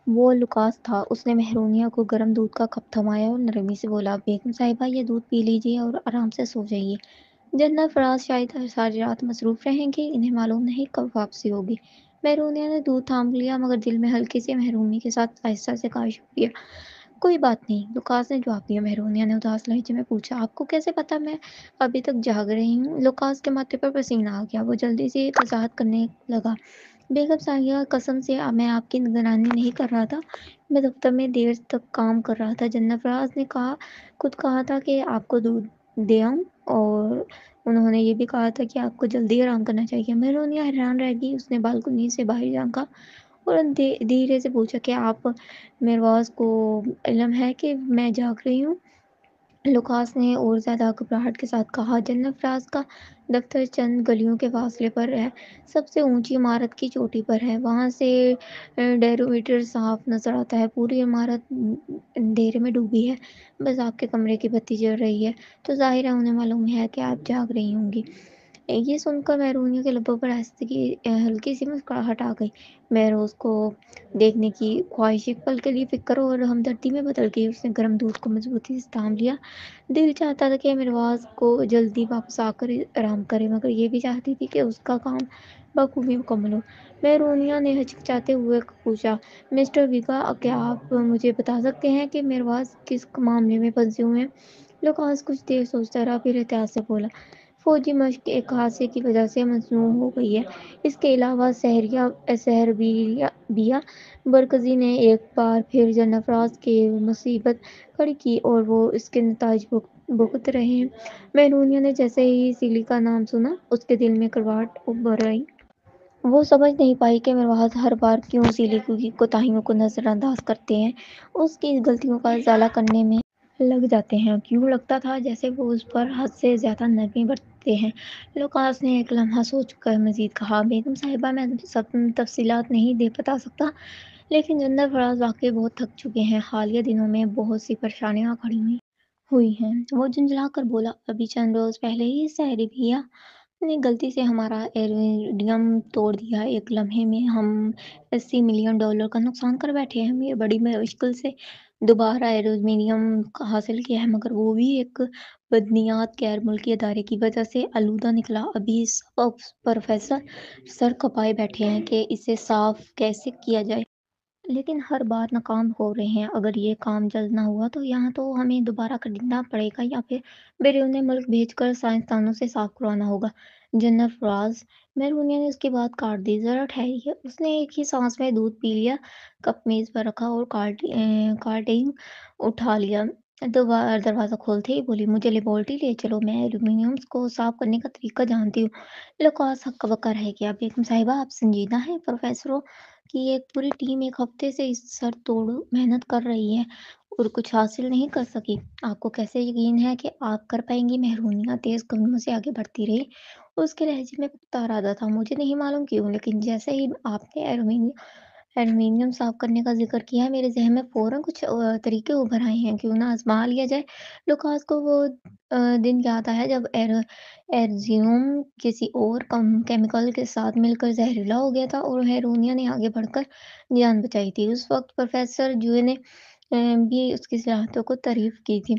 وہ لوکاس تھا۔ اس نے مہرونیہ کو گرم دودھ کا کپ تھمایا اور نرمی سے بولا، بیگم صاحبہ یہ دودھ پی لیجیے اور آرام سے سو جائیے۔ جنرل فراز شاید ساری رات مصروف رہیں گے، انہیں معلوم نہیں کب واپسی ہوگی۔ مہرونیہ نے دودھ تھام لیا مگر دل میں ہلکی سی محرومی کے ساتھ آہستہ سے کہا، شکریہ، کوئی بات نہیں، لوکاس نے جواب دیا۔ مہرونیہ نے اداس لہجے میں پوچھا، آپ کو کیسے پتا میں ابھی تک جاگ رہی ہوں؟ لوکاس کے ماتھے پر پسینہ آ گیا۔ وہ جلدی سے وضاحت کرنے لگا، بیگم صاحبہ قسم سے میں آپ کی نگرانی نہیں کر رہا تھا، میں دفتر میں دیر تک کام کر رہا تھا۔ جنرل فراز نے خود کہا تھا کہ آپ کو دودھ دے آؤں، اور انہوں نے یہ بھی کہا تھا کہ آپ کو جلدی آرام کرنا چاہیے۔ مہرونیہ حیران رہ گئی۔ اس نے بالکنی سے باہر جھانکا اور دھیرے سے پوچھا، کہ آپ میرواز کو علم ہے کہ میں جاگ رہی ہوں؟ لوکاس نے اور زیادہ گھبراہٹ کے ساتھ کہا، جنرل فراز کا دفتر چند گلیوں کے فاصلے پر ہے، سب سے اونچی عمارت کی چوٹی پر ہے، وہاں سے ڈیرومیٹر صاف نظر آتا ہے، پوری عمارت اندھیرے میں ڈوبی ہے، بس آپ کے کمرے کی بتی جل رہی ہے، تو ظاہر ہے انہیں معلوم ہے کہ آپ جاگ رہی ہوں گی۔ یہ سن کر مہرونیہ کے لبوں پر ہلکی سی مسکراہٹ آ گئی۔ مہروز کو دیکھنے کی خواہش ایک پل کے لیے فکر اور ہمدردی میں بدل گئی۔ اس نے گرم دودھ کو مضبوطی سے تھام لیا۔ دل چاہتا تھا کہ مہرواز کو جلدی واپس آ کر آرام کرے، مگر یہ بھی چاہتی تھی کہ اس کا کام بخوبی مکمل ہو۔ مہرونیہ نے ہچکچاتے ہوئے پوچھا، مسٹر ویگا، کیا آپ مجھے بتا سکتے ہیں کہ مہرواز کس معاملے میں پھنسے ہوئے ہیں؟ لوکاس کچھ دیر سوچتا رہا، پھر احتیاط سے بولا، فوجی مشق ایک حادثے کی وجہ سے مصنوع ہو گئی ہے، اس کے علاوہ سہربیہ برکزئی نے ایک بار پھر جنرل فراز کی مصیبت کھڑی کی اور وہ اس کے نتائج بھگت رہے ہیں۔ مہرونیہ نے جیسے ہی سیلی کا نام سنا، اس کے دل میں کڑواہٹ ابھر آئی۔ وہ سمجھ نہیں پائی کہ مہرواز ہر بار کیوں سیلی کی کوتاہیوں کو نظر انداز کرتے ہیں، اس کی غلطیوں کا ازالہ کرنے میں لگ جاتے ہیں۔ کیوں لگتا تھا جیسے وہ اس پر حد سے زیادہ نرمی برتتے ہیں۔ لوکاس نے ایک لمحہ سوچ کر مزید کہا، بیگم صاحبہ میں سب تفصیلات نہیں بتا سکتا، لیکن جنرل فراز واقعی بہت تھک چکے ہیں، حالیہ دنوں میں بہت سی پریشانیاں کھڑی ہوئی ہیں۔ وہ جھنجھلا کر بولا، ابھی چند روز پہلے ہی سہربیہ نے غلطی سے ہمارا ایروڈیم توڑ دیا، ایک لمحے میں ہم $80 ملین کا نقصان کر بیٹھے ہیں۔ ہم یہ بڑی مشکل سے دوبارہ ایروڈیم حاصل کیا ہے، مگر وہ بھی ایک بدنیات غیر ملکی ادارے کی وجہ سے آلودہ نکلا۔ ابھی سب پروفیسر سر کھپائے بیٹھے ہیں کہ اسے صاف کیسے کیا جائے، لیکن ہر بار ناکام ہو رہے ہیں۔ اگر یہ کام جلد نہ ہوا تو یا تو ہمیں دوبارہ خریدنا پڑے گا یا پھر بیرون ملک بھیج کر سائنسدانوں سے صاف کروانا ہوگا۔ جنرل فراز، مہرونیہ نے اس کی بات کاٹ دی، ذرا ٹھہریے۔ اس نے ایک ہی سانس میں دودھ پی لیا، کپ میز پر رکھا اور کارٹین اٹھا لیا۔ دروازہ کھولتے ہی بولی، مجھے لیبارٹری لے چلو، میں ایلومینیم کو صاف کرنے کا طریقہ جانتی ہوں۔ لوکاس ہکا بکا رہ گیا۔ بیگم صاحبہ، آپ سنجیدہ ہیں؟ پروفیسروں کی ایک پوری ٹیم ایک ہفتے سے اس سر توڑ محنت کر رہی ہے اور کچھ حاصل نہیں کر سکی، آپ کو کیسے یقین ہے کہ آپ کر پائیں گی؟ مہرونیہ تیز قدموں سے آگے بڑھتی رہی، اس کے لہجے میں ارادہ تھا، مجھے نہیں معلوم کیوں، لیکن جیسے ہی آپ نے ایلومینیم صاف کرنے کا ذکر کیا ہے، میرے ذہن میں فوراً کچھ طریقے ابھر آئے ہیں، کیوں نہ آزما لیا جائے۔ لوکاس کو وہ دن یاد آیا جب ایرزیوم کسی اور کیمیکل کے ساتھ مل کر زہریلا ہو گیا تھا اور مہرونیہ نے آگے بڑھ کر جان بچائی تھی۔ اس وقت پروفیسر جوئے نے بھی اس کی صلاحیتوں کو تعریف کی تھی۔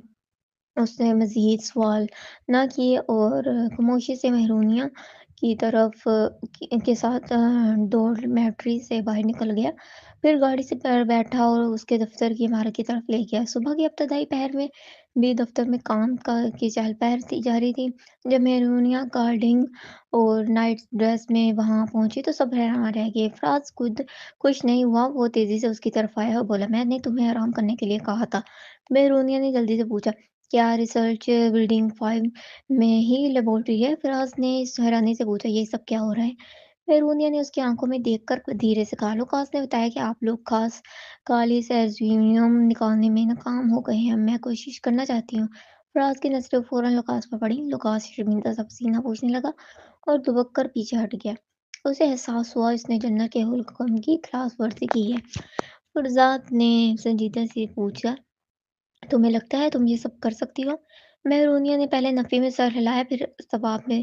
اس نے مزید سوال نہ کیے اور خاموشی سے مہرونیہ کی طرف کے ساتھ ڈورمیٹری سے باہر نکل گیا، پھر گاڑی سے بیٹھا اور اس کے دفتر کی عمارت کی طرف لے گیا۔ صبح کی ابتدائی پہر میں بھی دفتر میں کام کی چہل پہل جاری تھی۔ جب مہرونیہ گارڈنگ اور نائٹ ڈریس میں وہاں پہنچی تو سب حیران رہ گئے۔ فراز خود خوش نہیں ہوا، وہ تیزی سے اس کی طرف آیا اور بولا، میں نے تمہیں آرام کرنے کے لیے کہا تھا۔ مہرونیہ نے جلدی سے پوچھا، کیا ریسرچ بلڈنگ 5 میں ہی لیبارٹری ہے؟ فراز نے حیرانی سے پوچھا، یہ سب کیا ہو رہا ہے؟ مہرونیہ نے اس کی آنکھوں میں دیکھ کر دھیرے سے کہا، لوکاس نے بتایا کہ آپ لوگ خاص خالص ایرزیوم نکالنے میں ناکام ہو گئے ہیں، میں کوشش کرنا چاہتی ہوں۔ فراز کی نظریں فوراً لوکاس پر پڑیں۔ لوکاس شرمندہ سا پسینہ پوچھنے لگا اور دبک کر پیچھے ہٹ گیا۔ اسے احساس ہوا اس نے جنرل کے حکم کی خلاف ورزی کی ہے۔ فرزاد نے سنجیدگی سے پوچھا، تمہیں لگتا ہے تم یہ سب کر سکتی ہو؟ مہرونیہ نے پہلے نفی میں سر ہلایا، پھر ثواب میں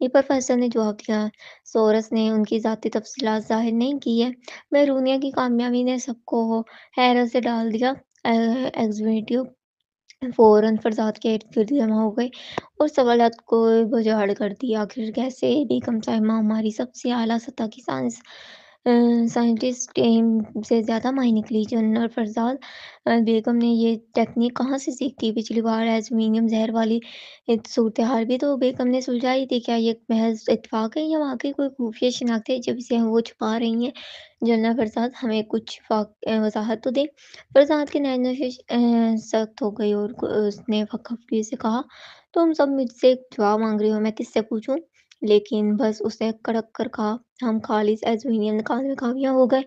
یہ پروفیسر نے جواب دیا۔ سورس نے ان کی ذاتی تفصیلات ظاہر نہیں کی ہے۔ مہرونیہ کی کامیابی نے سب کو حیرت سے ڈال دیا۔ ایگزیکٹو فوراً فرزاد کے ارد گرد جمع ہو گئے اور سوالات کو بجاڑ کر دیا۔ آخر کیسے بیگم صاحبہ، ہماری سب سے اعلیٰ سطح کی سائنٹسٹ ٹیم سے زیادہ ماہر نکلی۔ جنرل فرزاد، بیگم نے یہ ٹیکنیک کہاں سے سیکھی؟ پچھلی بار ایلومینیم زہر والی صورتحال بھی تو بیگم نے سلجھائی تھی۔ کیا یہ محض اتفاق ہے یا واقعی کوئی خفیہ شناخت ہے جب اسے وہ چھپا رہی ہیں؟ جنرل فرزاد، ہمیں کچھ وضاحت تو دیں۔ فرزاد کے نینوشش سخت ہو گئی اور اس نے خفگی سے کہا، تم سب مجھ سے ایک جواب مانگ رہی ہو، میں کس سے پوچھوں؟ لیکن بس اس نے کڑک کر کہا، ہم خالص ایلومینیم نکالنے میں کامیاب ہو گئے۔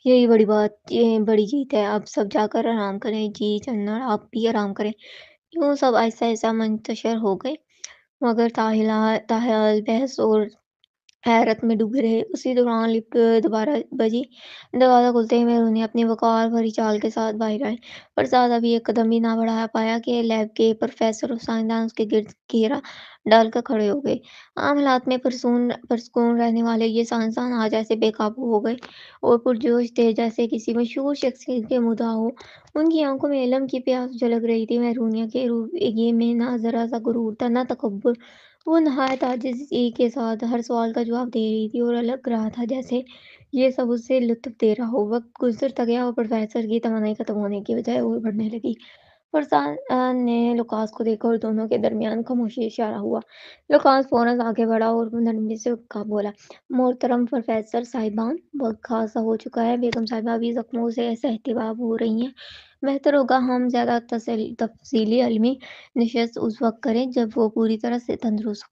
یہی بڑی بات، یہ بڑی جیت ہے۔ اب سب جا کر آرام کریں۔ جی جنرل، آپ بھی آرام کریں۔ یوں سب آہستہ آہستہ منتشر ہو گئے، مگر تاحال بحث اور حیرت میں ڈوبے رہے۔ اسی دوران لفٹ دوبارہ بجی۔ دروازہ کھلتے ہی مہرونی اپنی وقار بھری چال کے ساتھ باہر آئے۔ فرزاد ابھی ایک قدم بھی نہ بڑھا پایا کہ لیب کے پروفیسر اور سائنسدان اس کے گرد گھیرا ڈال کر کھڑے ہو گئے۔ عام حالات میں پرسکون رہنے والے یہ سائنسدان آج ایسے بے قابو ہو گئے اور پرجوش تھے جیسے کسی مشہور شخصیت کے مدعا ہو۔ ان کی آنکھوں میں علم کی پیاس جھلک رہی تھی۔ مہرونیہ کے رویے میں نہ ذرا سا غرور تھا، نہ تکبر۔ وہ نہایت عاجزی کے ساتھ ہر سوال کا جواب دے رہی تھی اور لگ رہا تھا جیسے یہ سب اسے لطف دے رہا ہو۔ وقت گزرتا گیا اور پروفیسر کی توانائی ختم ہونے کی بجائے اور بڑھنے لگی۔ فرزاد نے لوکاس کو دیکھا اور دونوں کے درمیان خاموشی اشارہ ہوا۔ لوکاس فوراً آگے بڑھا اور نرمی سے بولا، محترم پروفیسر صاحبان، وقت خاصا ہو چکا ہے۔ بیگم صاحبہ ابھی زخموں سے صحتیاب ہو رہی ہیں۔ بہتر ہوگا ہم زیادہ تفصیلی علمی نشست اس وقت کریں جب وہ پوری طرح سے تندرست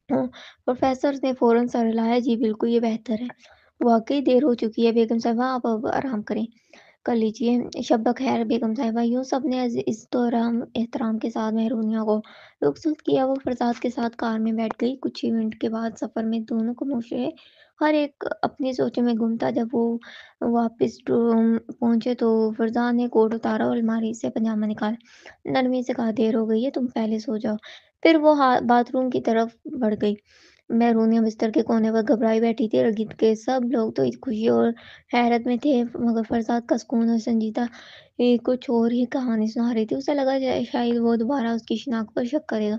ہوں۔ پروفیسر نے فوراً سر ہلایا، جی بالکل، یہ بہتر ہے۔ واقعی دیر ہو چکی ہے بیگم صاحبہ، آپ اب آرام کر لیجیے۔ شب بخیر بیگم صاحبہ۔ یوں سب نے احترام کے ساتھ مہرونیہ کو رخصت کیا۔ وہ فرزاد کے ساتھ کار میں بیٹھ گئی۔ کچھ ہی منٹ کے بعد سفر میں دونوں خاموش رہے، ہر ایک اپنی سوچوں میں گم تھا۔ جب وہ واپس روم پہنچے تو فرزاد نے کوٹ اتارا اور الماری سے پاجامہ نکالا۔ نرمی سے کہا، دیر ہو گئی ہے، تم پہلے سو جاؤ۔ پھر وہ باتھ روم کی طرف بڑھ گئی۔ مہرونیہ بستر کے کونے پر گھبرائی بیٹھی تھی۔ ارد گرد کے سب لوگ تو خوشی اور حیرت میں تھے، مگر فرزاد کا سکون اور سنجیدہ کچھ اور ہی کہانی سنا رہی تھی۔ اسے لگا شاید وہ دوبارہ اس کی شناخت پر شک کرے گا۔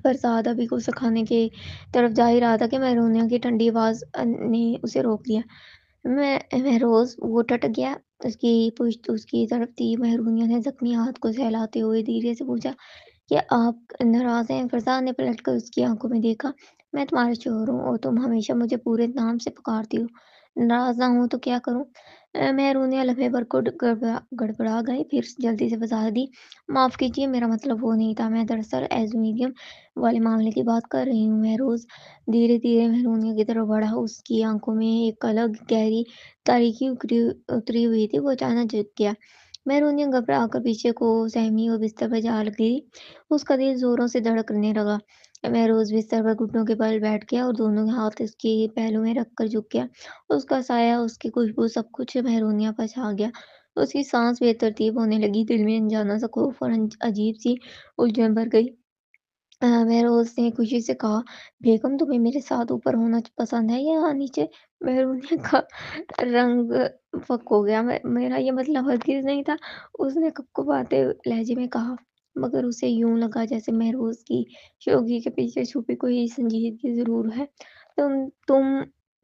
فرزاد ابھی غسل خانے کی طرف جا ہی رہا تھا کہ مہرونیہ کی ٹھنڈی آواز نے اسے روک لیا۔ مہروز، وہ ٹھٹک گیا۔ اس کی پشت اس کی طرف تھی۔ مہرونیہ نے زخمی ہاتھ کو سہلاتے ہوئے دھیرے سے پوچھا، کیا آپ ناراض ہیں؟ فرزاد نے پلٹ کر اس کی آنکھوں میں دیکھا، میں تمہارا شوہر ہوں اور تم ہمیشہ مجھے پورے نام سے پکارتی ہو۔ ناراض نہ ہوں تو کیا کروں؟ مہرونیہ لمحے بھر کو گڑبڑا گئی، پھر جلدی سے وضاحت دی، معاف کیجیے، میرا مطلب وہ نہیں تھا، میں دراصل ایلومینیم والے معاملے کی بات کر رہی ہوں۔ مہروز دھیرے دھیرے مہرونیہ کی طرف بڑھا۔ اس کی آنکھوں میں ایک الگ گہری تاریکی اتری ہوئی تھی۔ وہ اچانک جھک گیا۔ مہرونیہ گھبرا کر پیچھے کو سہمی اور بستر پر جا گری۔ اس کا دل زوروں سے دھڑکنے لگا۔ مہروز بستر پر گھٹنوں کے بل بیٹھ گیا اور دونوں ہاتھ اس کے پہلو میں رکھ کر جھک گیا۔ اس کا سایہ، اس کی خوشبو، سب کچھ مہرونیہ پر چھا گیا۔ اس کی سانس بے ترتیب ہونے لگی، دل میں انجانا سا خوف اور عجیب سی الجھن بھر گئی۔ مہروز نے خوشی سے کہا، بیگم تمہیں میرے ساتھ اوپر ہونا پسند ہے یا نیچے؟ مہرونیہ کا رنگ فک ہو گیا، میرا یہ مطلب ہرگز نہیں تھا، اس نے کپکپاتے لہجے میں کہا، مگر اسے یوں لگا جیسے مہروز کی شوخی کے پیچھے چھپی کوئی سنجیدگی ضرور ہے۔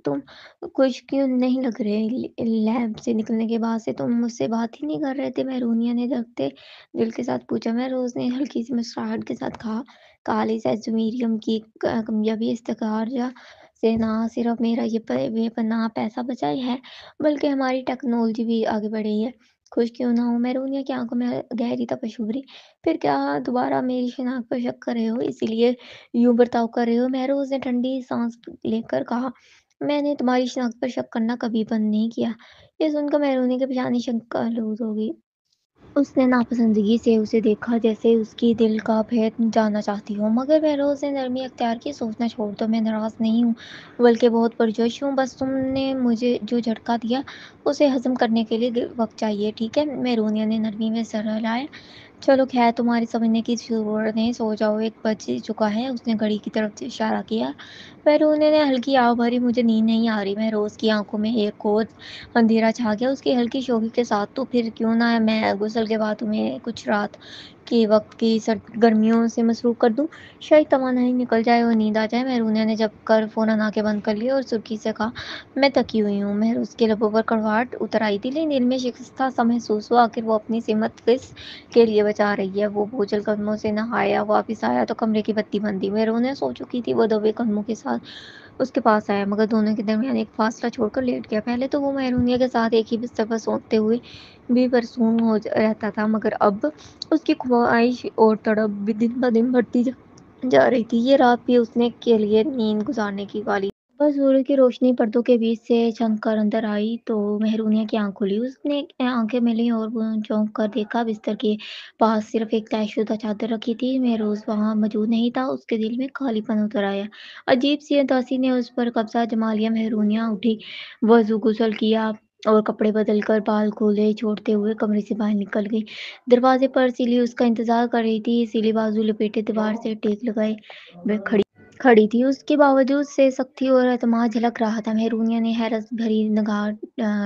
تم خوش کیوں نہیں لگ رہے؟ لیب سے نکلنے کے بعد سے تم مجھ سے بات ہی نہیں کر رہے تھے، مہرونیہ نے دھڑکتے دل کے ساتھ پوچھا۔ مہروز نے ہلکی سی مسکراہٹ کے ساتھ کہا، خالص ایلومینیم کی کامیابی استخراج سے نہ صرف میرا یہ بے پناہ پیسہ بچا ہے، بلکہ ہماری ٹیکنالوجی بھی آگے بڑھی ہے۔ خوش کیوں نہ ہوں؟ مہرونیہ کی آنکھوں میں گہری تپش ابھری۔ پھر کیا دوبارہ میری شناخت پر شک کر رہے ہو، اسی لیے یوں برتاؤ کر رہے ہو؟ مہروز نے ٹھنڈی سانس لے کر کہا، میں نے تمہاری شناخت پر شک کرنا کبھی بند نہیں کیا۔ یہ سن کر مہرونیہ کی پیشانی شنکآلود ہو گئی۔ اس نے ناپسندگی سے اسے دیکھا، جیسے اس کی دل کا بھید جاننا چاہتی ہو، مگر مہروز نے نرمی اختیار کی، سوچنا چھوڑ دو، میں ناراض نہیں ہوں، بلکہ بہت پرجوش ہوں، بس تم نے مجھے جو جھٹکا دیا اسے ہضم کرنے کے لیے وقت چاہیے، ٹھیک ہے؟ مہرونیہ نے نرمی میں سر ہلایا، چلو خیر تمہاری سمجھنے کی ضرورت نہیں، سو جاؤ، 1 بج چکا ہے۔ اس نے گھڑی کی طرف اشارہ کیا۔ مہرون نے ہلکی آہ بھری، مجھے نیند نہیں آ رہی۔ مہروز کی آنکھوں میں ایک اور اندھیرا چھا گیا، اس کی ہلکی شوخی کے ساتھ۔ تو پھر کیوں نہ میں غسل کے بعد تمہیں کچھ رات کے وقت کی سرگرمیوں سے مصروف کر دوں، شاید توانائی نکل جائے اور نیند آ جائے۔ مہرونیہ نے جب کر فوراً آنکھیں بند کر لی اور سرخی سے کہا، میں تکی ہوئی ہوں۔ مہروز کے لبوں پر کڑواہٹ اتر آئی تھی، لیکن دل میں شکستہ سا محسوس ہوا۔ آخر وہ اپنی سمت کس کے لیے بچا رہی ہے۔ وہ بوجھل قدموں سے نہایا، واپس آیا تو کمرے کی بتی بند تھی۔ مہرونیہ سو چکی تھی۔ وہ دبے قدموں کے ساتھ اس کے پاس آیا، مگر دونوں کے درمیان ایک فاصلہ چھوڑ کر لیٹ گیا۔ پہلے تو وہ مہرونیہ کے ساتھ ایک ہی بستر پر سوتے ہوئے بھی پرسکون ہو رہتا تھا، مگر اب اس کی خواہش اور تڑپ دن بدن بڑھتی جا رہی تھی۔ یہ رات بھی اس نے کے لیے نیند گزارنے کی والی بس سورج کی روشنی پردوں کے بیچ سے چمک کر اندر آئی تو مہرونیہ کی آنکھ کھلی۔ اس نے آنکھیں ملیں اور چونک کر دیکھا، بستر کے پاس صرف ایک طے شدہ چادر رکھی تھی۔ مہروز وہاں موجود نہیں تھا۔ اس کے دل میں خالی پن اتر آیا، عجیب سی اداسی نے اس پر قبضہ جما لیا۔ مہرونیہ اٹھی، وضو غسل کیا اور کپڑے بدل کر بال کھلے چھوڑتے ہوئے کمرے سے باہر نکل گئی۔ دروازے پر سیلی اس کا انتظار کر رہی تھی۔ سیلی بازو لپیٹے دیوار سے ٹیک لگائے کھڑی تھی، اس کے باوجود سے سختی اور اعتماد جھلک رہا تھا۔ مہرونیہ نے حیرت بھری نگاہ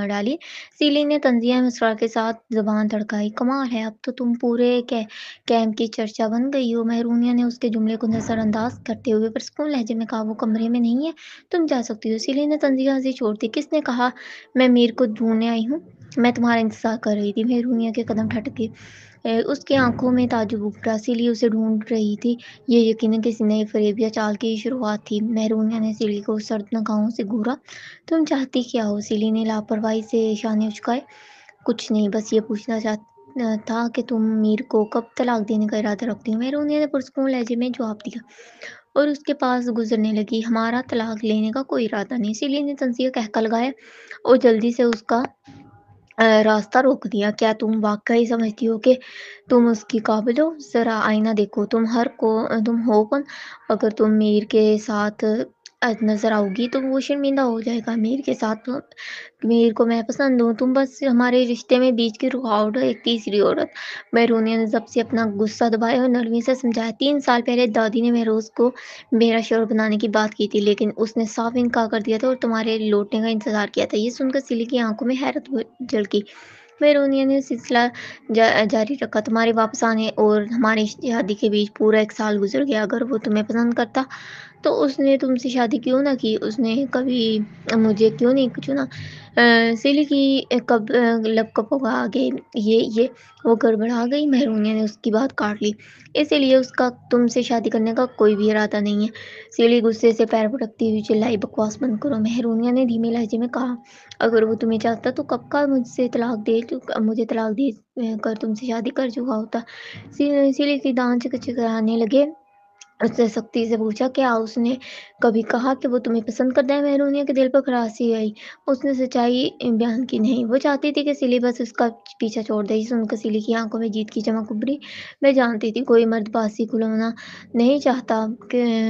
ڈالی۔ سیلی نے طنزیہ مسرات کے ساتھ زبان تڑکائی، کمال ہے، اب تو تم پورے کیمپ کی چرچا بن گئی ہو۔ مہرونیہ نے اس کے جملے کو نظر انداز کرتے ہوئے پرسکون لہجے میں کہا، وہ کمرے میں نہیں ہے، تم جا سکتی ہو۔ سیلی نے طنزیہ ہنسی چھوڑ دی، کس نے کہا میں میر کو ڈھونڈنے آئی ہوں؟ میں تمہارا انتظار کر رہی تھی۔ مہرونیہ کے قدم تھٹک گئے، اس کی آنکھوں میں تعجب ابھرا۔ سیلی اسے ڈھونڈ رہی تھی، یہ یقیناً کسی نئے فریب یا چال کی شروعات تھی۔ مہرونیہ نے سیلی کو سرد نگاہوں سے گھورا، تم چاہتی کیا ہو؟ سیلی نے لاپرواہی سے شانے اچکائے، کچھ نہیں، بس یہ پوچھنا چاہتا تھا کہ تم میر کو کب طلاق دینے کا ارادہ رکھتی ہو۔ مہرونیہ نے پرسکون لہجے میں جواب دیا اور اس کے پاس گزرنے لگی، ہمارا طلاق لینے کا کوئی ارادہ نہیں۔ سیلی نے طنزیہ قہقہ لگایا اور جلدی سے اس کا راستہ روک دیا، کیا تم واقعی سمجھتی ہو کہ تم اس کی قابل ہو؟ ذرا آئینہ دیکھو، تم ہو کون؟ اگر تم میر کے ساتھ نظر آؤ گی تو وہ شرمندہ ہو جائے گا۔ میر کو میں پسند ہوں، تم بس ہمارے رشتے میں بیچ کی رکاوٹ ہو، ایک تیسری عورت۔ مہرونیہ نے ضبط سے اپنا غصہ دبایا اور نرمی سے سمجھایا، 3 سال پہلے دادی نے مہروز کو میرا شوہر بنانے کی بات کی تھی، لیکن اس نے صاف انکار کر دیا تھا اور تمہارے لوٹنے کا انتظار کیا تھا۔ یہ سن کر سیلی کی آنکھوں میں حیرت جھلکی۔ مہرونیہ نے سلسلہ جاری رکھا، تمہارے واپس آنے اور ہماری شادی کے بیچ پورا 1 سال گزر گیا۔ اگر وہ تمہیں پسند کرتا تو اس نے تم سے شادی کیوں نہ کی؟ اس نے کبھی مجھے کیوں نہیں چنا؟ سیلی کی لب کپوا گئے، یہ وہ گڑبڑا گئی۔ مہرونیہ نے اس کی بات کاٹ لی، اسی لیے اس کا تم سے شادی کرنے کا کوئی بھی ارادہ نہیں ہے۔ سیلی غصے سے پیر پٹکتی ہوئی چلائی، بکواس بند کرو۔ مہرونیہ نے دھیمے لہجے میں کہا، اگر وہ تمہیں چاہتا تو کب کا مجھے طلاق دے کر تم سے شادی کر چکا ہوتا۔ سیلی کی دانت چکچکانے لگے۔ اس نے سختی سے پوچھا، کیا اس نے کبھی کہا کہ وہ تمہیں پسند کرتا ہے؟ مہرونیہ کے دل پر خراسی آئی، اس نے سچائی بیان کی، نہیں، وہ چاہتی تھی کہ سیلی بس اس کا پیچھا چھوڑ دے۔ یہ سن کر سیلی کی آنکھوں میں جیت کی چمک ابھری، میں جانتی تھی کوئی مرد باسی کھلونا نہیں چاہتا۔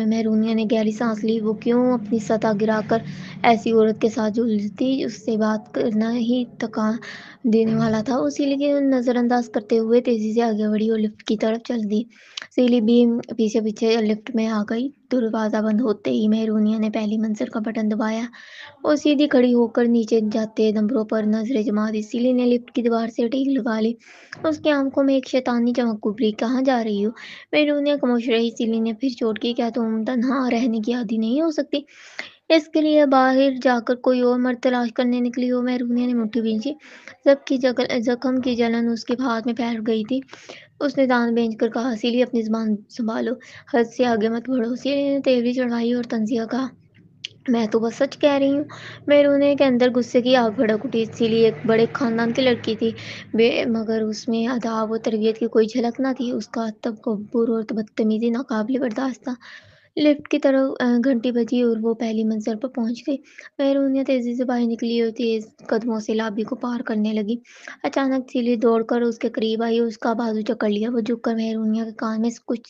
مہرونیہ نے گہری سانس لی، وہ کیوں اپنی سطح گرا کر ایسی عورت کے ساتھ جھولتی؟ اس سے بات کرنا ہی تھکا دینے والا تھا۔ وہ سیلی کی نظر انداز کرتے ہوئے تیزی سے آگے بڑھی اور لفٹ کی طرف چل دی۔ سیلی بھی پیچھے پیچھے لفٹ میں آ گئی۔ دروازہ بند ہوتے ہی مہرونیہ نے پہلی منزل کا بٹن دبایا اور سیدھی کھڑی ہو کر نیچے جاتے نمبروں پر نظریں جما دی۔ سیلی نے لفٹ کی دیوار سے ٹیک لگا لی، اس کی آنکھوں میں ایک شیطانی چمک ابھری، کہاں جا رہی ہو؟ مہرونیہ خاموش رہی۔ سیلی نے پھر چوٹ کی، کیا تم تنہا رہنے کی عادی نہیں ہو سکتی؟ اس کے لیے باہر جا کر کوئی اور مرد تلاش کرنے نکلی ہو؟ مہرونیہ نے مٹھی بھینچی، زخم کی جلن اس کے ہاتھ میں پھیل گئی تھی۔ اس نے دانت بھینچ کر کہا، سیلی اپنی زبان سنبھالو، حد سے آگے مت بڑھو۔ سیلی نے تیوری چڑھائی اور طنزیہ کہا، میں تو بس سچ کہہ رہی ہوں۔ مہرونیہ کے اندر غصے کی آگ بھڑک اٹھی۔ سیلی ایک بڑے خاندان کی لڑکی تھی، مگر اس میں اداب و تربیت کی کوئی جھلک نہ تھی۔ اس کا تکبر اور بدتمیزی ناقابل برداشت تھا۔ لفٹ کی طرف گھنٹی بجی اور وہ پہلی منزل پر پہنچ گئی۔ مہرونیہ تیزی سے باہر نکلی اور تیز قدموں سے لابی کو پار کرنے لگی۔ اچانک سیلی دوڑ کر اس کے قریب آئی اور اس کا بازو جکڑ لیا۔ وہ جھک کر مہرونیہ کے کان میں کچھ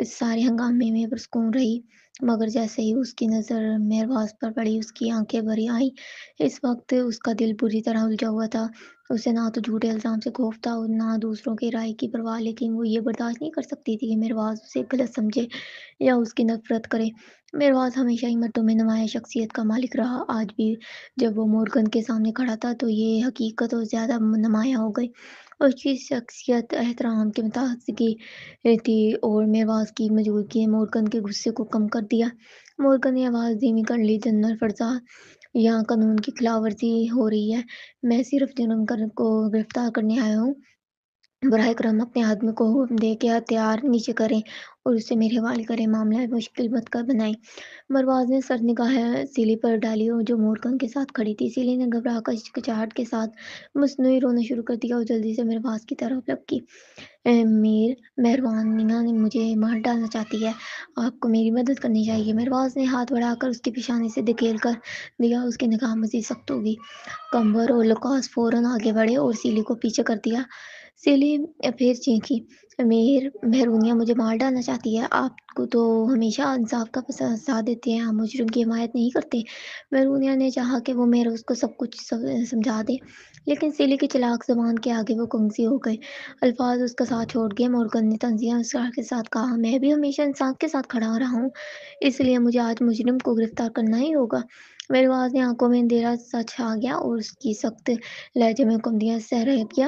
اس سارے ہنگامے میں پرسکون رہی، مگر جیسے ہی اس کی نظر مہرباز پر پڑی اس کی آنکھیں بھری آئیں۔ اس وقت اس کا دل بری طرح الجھا ہوا تھا۔ اسے نہ تو جھوٹے الزام سے خوف تھا اور نہ دوسروں کی رائے کی پرواہ، لیکن وہ یہ برداشت نہیں کر سکتی تھی کہ مہرباز اسے غلط سمجھے یا اس کی نفرت کرے۔ مہرباز ہمیشہ ہی مردوں میں نمایاں شخصیت کا مالک رہا، آج بھی جب وہ مورگن کے سامنے کھڑا تھا تو یہ حقیقت اور زیادہ نمایاں ہو گئی۔ اس کی شخصیت احترام کے متساوی تھی اور مہرباز کی موجودگی نے مورگن کے غصے کو کم کر دیا۔ مورگن نے آواز دھیمی کر لی، جنرل فرزاد، یہاں قانون کی خلاف ورزی ہو رہی ہے۔ میں صرف جرم کو گرفتار کرنے آیا ہوں۔ براہ کرم اپنے آدمی کو حکم دے کہ ہتھیار نیچے کریں اور اسے میرے حوالے کریں، معاملہ مشکل مت بنائیں۔ مہرباز نے سر نگاہ سیلی پر ڈالی جو مورگن کے ساتھ کھڑی تھی۔ سیلی نے گھبرا کر ہچکچاہٹ کے ساتھ مصنوعی رونا شروع کر دیا اور جلدی سے مہرباز کی طرف لپکی۔ مہربانیاں مجھے مار ڈالنا چاہتی ہے، آپ کو میری مدد کرنی چاہیے۔ مہرباز نے ہاتھ بڑھا کر اس کی پیشانی سے دھکیل کر دیا، اس کی نگاہ مزید سخت ہو گئی۔ کمبر اور لوکاس فوراً آگے بڑھے اور سیلی کو پیچھے کر دیا۔ سیلی پھر چیخی، مہربانیاں مجھے مار ڈالنا چاہتی ہے، آپ کو تو ہمیشہ انصاف کا ساتھ دیتے ہیں، ہم مجرم کی حمایت نہیں کرتے۔ مہربانیاں نے چاہا کہ وہ مہروز کو سب کچھ سمجھا دے، لیکن سیلی کی چلاک زبان کے آگے وہ گنگسی ہو گئے۔ الفاظ اس کا ساتھ چھوڑ گئے۔ مورگن نے تنزیہ مسکراہٹ کے ساتھ کہا، میں بھی ہمیشہ انصاف کے ساتھ کھڑا رہا ہوں، اس لیے مجھے آج مجرم کو گرفتار کرنا ہی ہوگا۔ مہرباز نے آنکھوں میں اندھیرا سا چھا گیا اور اس کی سخت لہجے میں حکم دیا، سرابیہ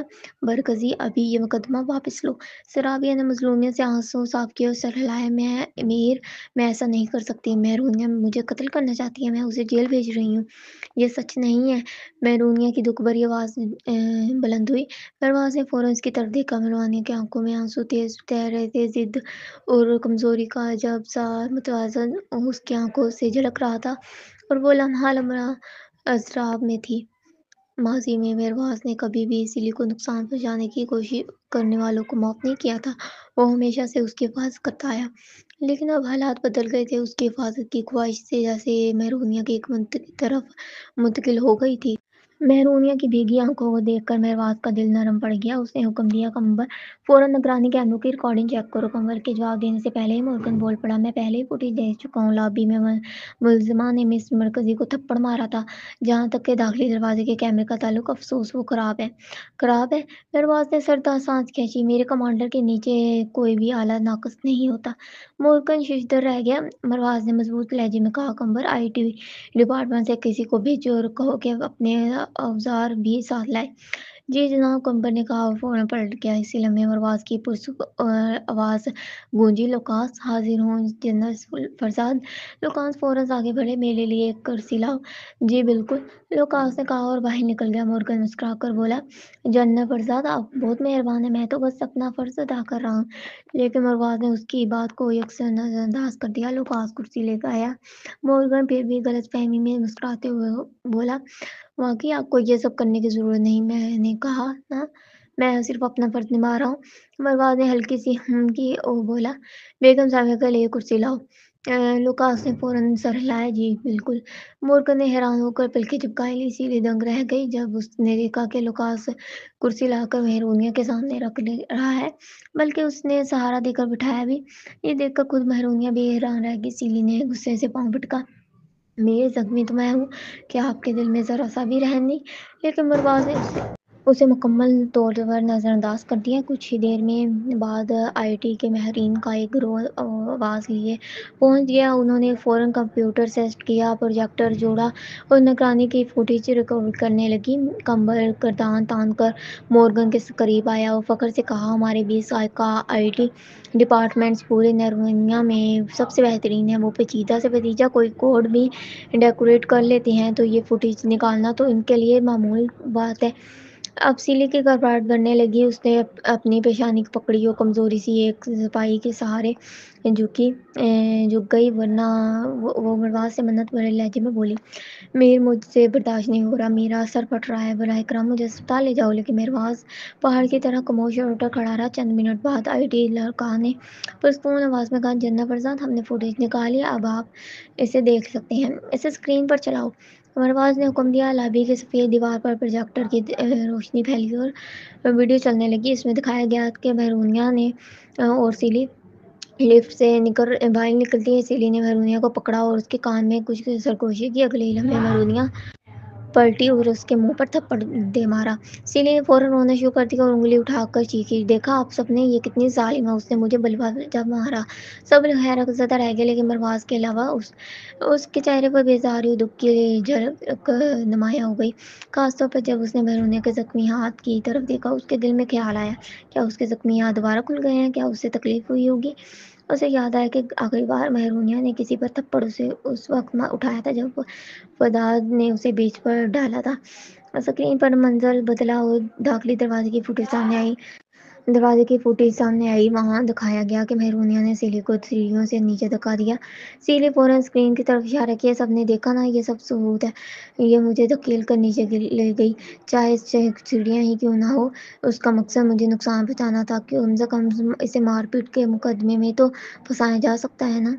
برکزئی، ابھی یہ مقدمہ واپس لو۔ سرابیہ نے مظلومیت سے آنسو صاف کیے اور سر ہلایا، میں ایسا نہیں کر سکتی، مہربانیاں مجھے قتل کرنا چاہتی ہے، میں اسے جیل بھیج رہی ہوں۔ یہ سچ نہیں ہے۔ مہربانیاں کی دکھ بھری آواز بلند ہوئی۔ مہرباز نے فوراً اس کی طرف دیکھا۔ مہربانیاں کی آنکھوں میں آنسو تیز تہ رہے تھے، ضد اور کمزوری کا عجب سا متوازن اس کی آنکھوں سے جھلک رہا تھا، اور وہ لمحہ اضطراب میں تھی۔ ماضی میں مہرباز نے کبھی بھی سیلی کو نقصان پہنچانے کی کوشش کرنے والوں کو معاف نہیں کیا تھا، وہ ہمیشہ سے اس کی حفاظت کرتا آیا، لیکن اب حالات بدل گئے تھے۔ اس کی حفاظت کی خواہش سے جیسے مہربانیاں کی ایک طرف منتقل ہو گئی تھی۔ مہربانیاں کی بھیگی آنکھوں کو دیکھ کر مہرباز کا دل نرم پڑ گیا۔ اس نے حکم دیا، کمبر، فوراً نگرانی کیمروں کی ریکارڈنگ چیک کرو۔ کمبر کے جواب دینے سے پہلے ہی مورگن بول پڑا، میں پہلے ہی فوٹیج دیکھ چکا ہوں، لابی میں ملزمہ نے مس برکزئی کو تھپڑ مارا تھا۔ جہاں تک کہ داخلی دروازے کے کیمرے کا تعلق، افسوس وہ خراب ہے۔ خراب ہے؟ مہرباز نے سردار سانس کھینچی، میرے کمانڈر کے نیچے کوئی بھی آلہ ناقص نہیں ہوتا۔ مورگن ششدر رہ گیا۔ مہرباز نے مضبوط لہجے میں کہا، کمبر، آئی ٹی ڈپارٹمنٹ سے کسی کو بھیجو اور کہو کہ اپنے اوزار بھی ساتھ لائے۔ جی جناب، کمبر نے کہا اور فوراً پلٹ گیا۔ اسی لمحے مہرباز کی پرسکون آواز گونجی، لوکاس، حاضر ہوں جنرل فرزاد۔ لوکاس فوراً آگے بڑھے، میرے لیے ایک کرسی لاؤ۔ جی بالکل، لوکاس نے کہا اور باہر نکل گیا۔ مورگن مسکرا کر بولا، جنرل فرزاد، آپ بہت مہربان ہیں، میں تو بس اپنا فرض ادا کر رہا ہوں۔ لیکن مہرباز نے اس کی بات کو یکسر نظر انداز کر دیا۔ لوکاس کرسی لے کر آیا۔ مورگن پھر بھی غلط فہمی میں مسکراتے ہوئے بولا، واقعی آپ کو یہ سب کرنے کی ضرورت نہیں، میں نے کہا نا، میں صرف اپنا فرض نبھا رہا ہوں۔ مہرباز نے ہلکی سی کی اور بولا، بیگم صاحبہ کے لیے کرسی لاؤ۔ لوکاس نے فوراً سر ہلایا، جی بالکل۔ مورگن نے حیران ہو کر پلکیں جھپکائی لی۔ سیلی دنگ رہ گئی جب اس نے دیکھا کہ لوکاس کرسی لا کر مہربانیاں کے سامنے رکھ رہا ہے، بلکہ اس نے سہارا دے کر بٹھایا بھی۔ یہ دیکھ کر خود مہربانیاں بھی حیران رہ گئی۔ سیلی نے غصے سے پاؤں پٹکا، میرے زخمی تو میں ہوں، کیا آپ کے دل میں ذرا سا بھی رحم نہیں؟ لیکن مہرباز نے اسے مکمل طور پر نظر انداز کر دیا۔ کچھ ہی دیر میں بعد آئی ٹی کے ماہرین کا ایک گروہ آواز لیے پہنچ گیا۔ انہوں نے فوراً کمپیوٹر سیٹ کیا، پروجیکٹر جوڑا اور نگرانی کی فوٹیج ریکارڈ کرنے لگی۔ کمبر گردان تان کر مورگن کے قریب آیا اور فخر سے کہا، ہمارے 20 سال کا آئی ٹی ڈپارٹمنٹ پورے نرونیا میں سب سے بہترین ہے، وہ پیچیدہ سے پیچیدہ کوئی کوڈ بھی ڈیکوڈ کر لیتے ہیں، تو یہ فوٹیج نکالنا تو ان کے لیے معمول بات ہے۔ اب سیلی کی گھبراہٹ بڑھنے لگی۔ اس نے اپنی پیشانی پکڑی اور کمزوری سی ایک سپاہی کے سہارے جھک گئی، ورنہ وہ مہرباز سے منت بھرے لہجے میں بولی، میر، مجھ سے برداشت نہیں ہو رہا، میرا سر پھٹ رہا ہے، براہ کرم مجھے اسپتال لے جاؤ۔ لیکن مہرباز پہاڑ کی طرح خاموش اور اٹل کھڑا رہا۔ چند منٹ بعد آئی ٹی لڑکا نے پرسکون آواز میں کہا، جنرل فرزاد، ہم نے فوٹیج نکالی، اب آپ اسے دیکھ سکتے ہیں، اسے اسکرین پر چلاؤ۔ مہرباز نے حکم دیا۔ لابی کی سفید دیوار پر پروجیکٹر کی روشنی پھیلی اور ویڈیو چلنے لگی۔ اس میں دکھایا گیا کہ مہربانیاں نے اور سیلی لفٹ سے باہر نکلتی ہی سیلی نے مہرونیا کو پکڑا اور اس کے کان میں کچھ سرگوشی کی۔ اگلے ہی لمحے مہرونیا پلٹی اور اس کے منہ پر تھپڑ دے مارا۔ سیلی نے فوراً رونا شروع کر دیا اور انگلی اٹھا کر چیخی، دیکھا آپ سب نے، یہ کتنی ظالم ہے، اس نے مجھے بلوا جب مارا۔ سب لوگ حیرت زدہ رہ گئے، لیکن مرواز کے علاوہ اس کے چہرے پر بیزاری اور دکھ کی جھلک نمایاں ہو گئی، خاص طور پر جب اس نے مہرونیا کے زخمی ہاتھ کی طرف دیکھا۔ اس کے دل میں خیال آیا، کیا اس کے زخمی ہاتھ دوبارہ کھل گئے ہیں؟ کیا اسے تکلیف ہوئی ہوگی؟ اسے یاد آیا کہ آخری بار مہرونیا نے کسی پر تھپڑ اسے اس وقت اٹھایا تھا جب فداد نے اسے بیچ پر ڈالا تھا۔ اسکرین پر منظر بدلا اور داخلی دروازے کی فوٹیج سامنے آئی۔ وہاں دکھایا گیا کہ مہرونیا نے سیلی کو سیڑھیوں سے نیچے دھکا دیا۔ سیلی فوراً اسکرین کی طرف اشارہ کیا، سب نے دیکھا نا، یہ سب ثبوت ہے، یہ مجھے دھکیل کر نیچے لے گئی، چاہے سیڑھیاں ہی کیوں نہ ہو۔ اس کا مقصد مجھے نقصان پہنچانا تھا، کم سے کم اسے مار پیٹ کے مقدمے میں تو پھنسایا جا سکتا ہے نا۔